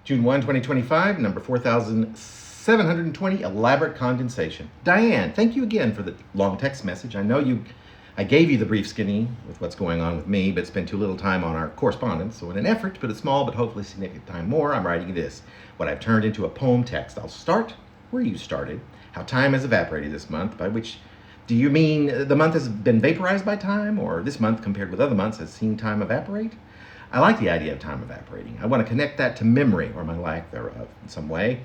June 1, 2025, number 4720, elaborate condensation. Diane, thank you again for the long text message. I gave you the brief skinny with what's going on with me, but spent too little time on our correspondence. So in an effort to put a small but hopefully significant time more, I'm writing this, what I've turned into a poem text. I'll start where you started. How time has evaporated this month, by which do you mean the month has been vaporized by time, or this month compared with other months has seen time evaporate? I like the idea of time evaporating. I want to connect that to memory, or my lack thereof, in some way.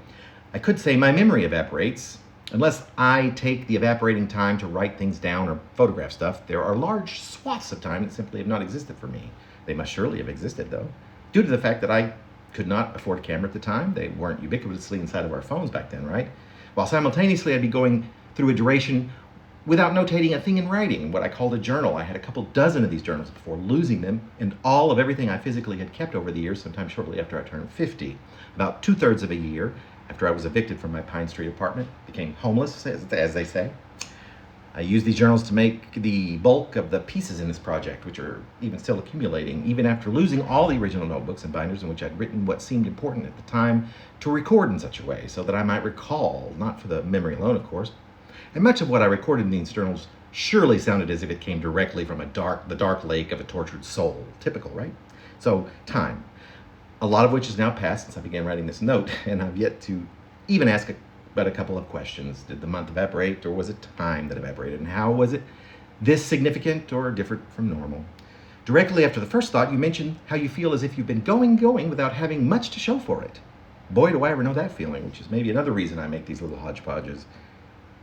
I could say my memory evaporates. Unless I take the evaporating time to write things down or photograph stuff, there are large swaths of time that simply have not existed for me. They must surely have existed, though, due to the fact that I could not afford a camera at the time. They weren't ubiquitously inside of our phones back then, right? While simultaneously I'd be going through a duration without notating a thing in writing, what I called a journal. I had a couple dozen of these journals before losing them, and all of everything I physically had kept over the years, sometime shortly after I turned 50. About 2/3 of a year after I was evicted from my Pine Street apartment, became homeless, as they say. I used these journals to make the bulk of the pieces in this project, which are even still accumulating, even after losing all the original notebooks and binders in which I'd written what seemed important at the time to record in such a way so that I might recall, not for the memory alone, of course. And much of what I recorded in these journals surely sounded as if it came directly from the dark lake of a tortured soul. Typical, right? So, time. A lot of which is now past since I began writing this note, and I've yet to even ask but a couple of questions. Did the month evaporate, or was it time that evaporated? And how was it this significant or different from normal? Directly after the first thought, you mentioned how you feel as if you've been going without having much to show for it. Boy, do I ever know that feeling, which is maybe another reason I make these little hodgepodges.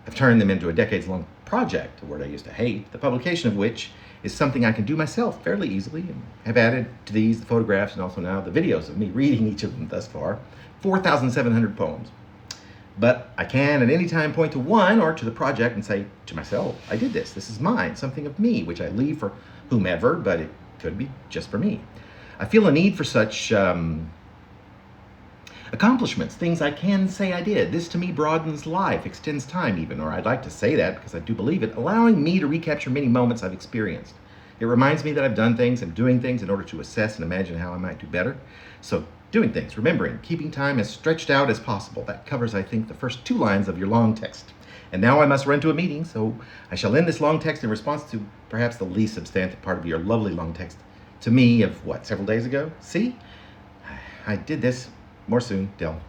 I've turned them into a decades-long project, a word I used to hate, the publication of which is something I can do myself fairly easily, and have added to these the photographs and also now the videos of me reading each of them thus far. 4,700 poems. But I can at any time point to one or to the project and say to myself, I did this. This is mine, something of me, which I leave for whomever, but it could be just for me. I feel a need for such accomplishments, things I can say I did. This to me broadens life, extends time even, or I'd like to say that because I do believe it, allowing me to recapture many moments I've experienced. It reminds me that I've done things and doing things in order to assess and imagine how I might do better. So doing things, remembering, keeping time as stretched out as possible. That covers, I think, the first 2 lines of your long text. And now I must run to a meeting, so I shall end this long text in response to perhaps the least substantive part of your lovely long text to me of, several days ago? See? I did this. More soon, Del.